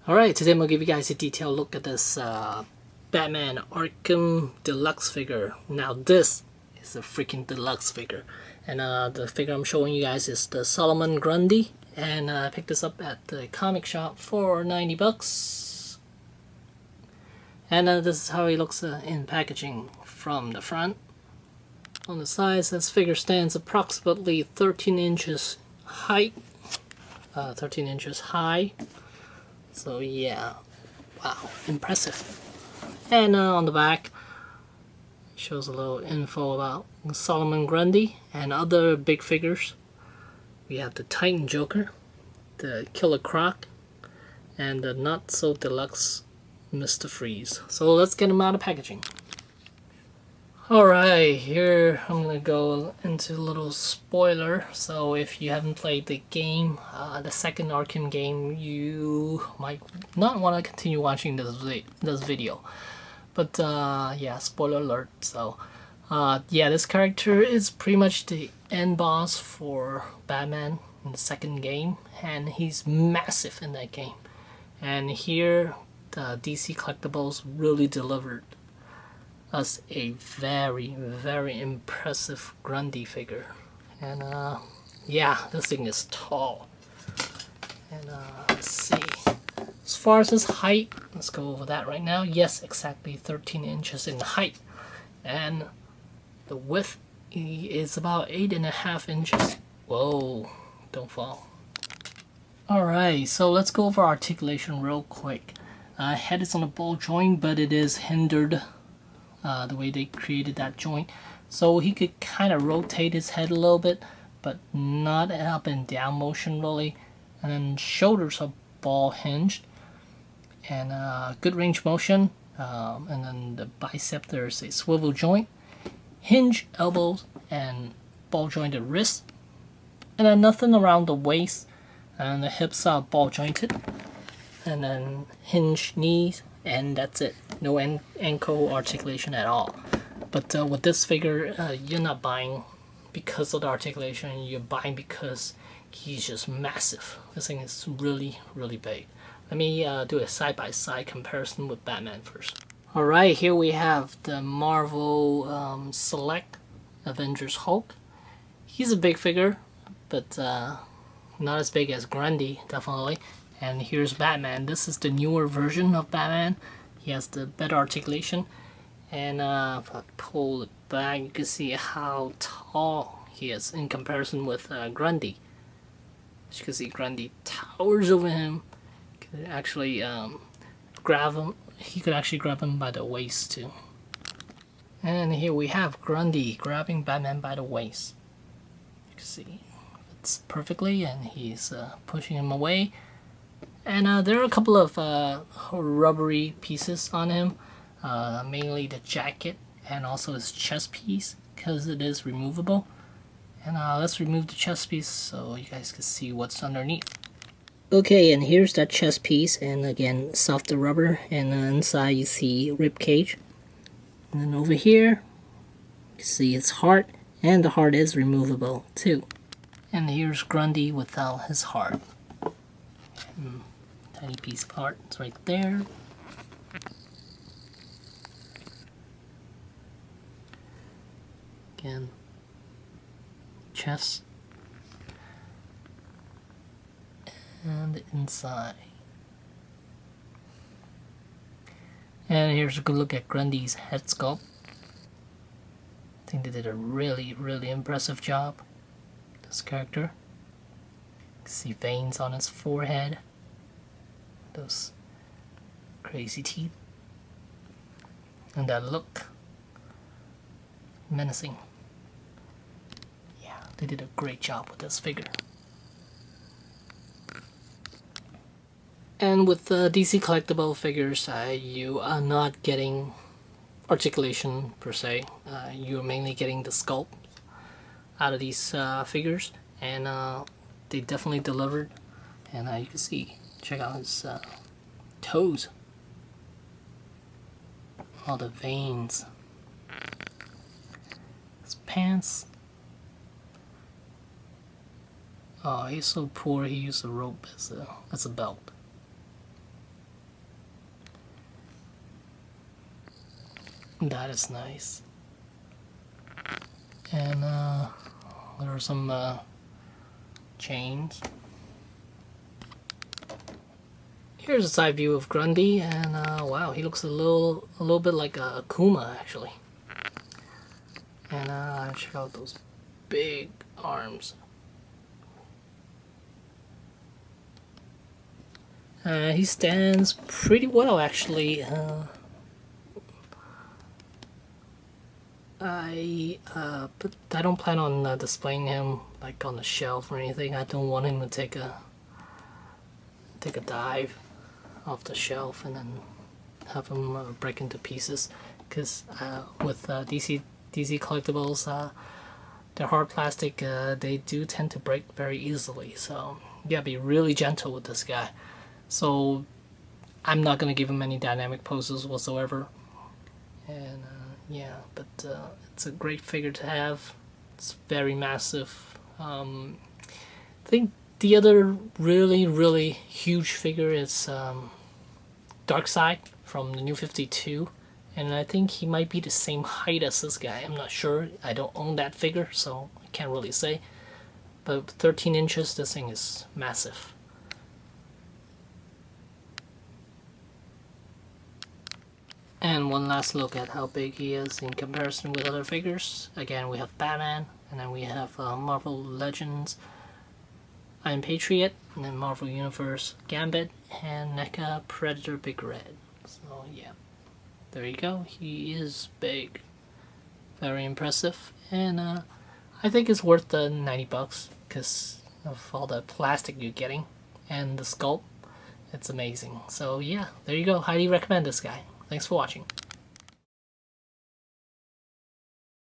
Alright, today I'm going to give you guys a detailed look at this Batman Arkham Deluxe figure. Now this is a freaking deluxe figure. And the figure I'm showing you guys is the Solomon Grundy. And I picked this up at the comic shop for 90 bucks. And this is how he looks in packaging from the front. On the sides, this figure stands approximately 13 inches height, 13 inches high. So yeah, wow, impressive. And on the back, it shows a little info about Solomon Grundy and other big figures. We have the Titan Joker, the Killer Croc, and the not so deluxe Mr. Freeze. So let's get them out of packaging. Alright, here I'm gonna go into a little spoiler. So if you haven't played the game, the second Arkham game, you might not want to continue watching this video. But yeah, spoiler alert. So yeah, this character is pretty much the end boss for Batman in the second game, and he's massive in that game. And here, the DC Collectibles really delivered us a very, very impressive Grundy figure. And yeah, this thing is tall. And let's see. As far as his height, let's go over that right now. Yes, exactly 13 inches in height. And the width is about 8.5 inches. Whoa, don't fall. Alright, so let's go over articulation real quick. Head is on a ball joint, but it is hindered the way they created that joint. So he could kind of rotate his head a little bit, but not up and down motion really. And then shoulders are ball hinged. And good range motion. And then the bicep, there's a swivel joint. Hinge elbows and ball jointed wrists. And then nothing around the waist. And the hips are ball jointed. And then hinge knees. And that's it. No ankle articulation at all. But with this figure, you're not buying because of the articulation. You're buying because he's just massive. This thing is really, really big. Let me do a side-by-side comparison with Batman first. Alright, here we have the Marvel Select Avengers Hulk. He's a big figure, but not as big as Grundy, definitely. And here's Batman. This is the newer version of Batman. He has the better articulation. And if I pull it back, you can see how tall he is in comparison with Grundy. As you can see, Grundy towers over him. Could actually grab him. He could actually grab him by the waist too. And here we have Grundy grabbing Batman by the waist. You can see it's perfectly, and he's pushing him away. And there are a couple of rubbery pieces on him, mainly the jacket and also his chest piece, because it is removable. And let's remove the chest piece so you guys can see what's underneath. Okay, and here's that chest piece, and again, softer rubber, and inside you see rib cage. And then over here, you see his heart, and the heart is removable too. And here's Grundy without his heart. Tiny piece of heart, it's right there. Again, chest. And the inside. And here's a good look at Grundy's head sculpt. I think they did a really, really impressive job. This character. You can see veins on his forehead. Those crazy teeth. And that look. Menacing. Yeah, they did a great job with this figure. And with DC Collectible figures, you are not getting articulation per se. You're mainly getting the sculpt out of these figures, and they definitely delivered. And you can see, check out his toes, all the veins, his pants. Oh, he's so poor he used a rope as a belt. That is nice. And there are some chains. Here's a side view of Grundy, and wow, he looks a little bit like a Akuma actually. And check out those big arms. He stands pretty well actually. But I don't plan on displaying him like on the shelf or anything. I don't want him to take a dive off the shelf and then have him break into pieces. Because with DC collectibles, they're hard plastic. They do tend to break very easily. So you gotta be really gentle with this guy. So I'm not gonna give him any dynamic poses whatsoever. And yeah, but it's a great figure to have. It's very massive. I think the other really huge figure is Darkseid from the New 52, and I think he might be the same height as this guy. I'm not sure. I don't own that figure, so I can't really say. But 13 inches, this thing is massive. And one last look at how big he is in comparison with other figures. Again, we have Batman, and then we have Marvel Legends, Iron Patriot, and then Marvel Universe Gambit, and NECA Predator Big Red. So yeah, there you go. He is big, very impressive, and I think it's worth the 90 bucks because of all the plastic you're getting and the sculpt. It's amazing. So yeah, there you go. Highly recommend this guy. Thanks for watching.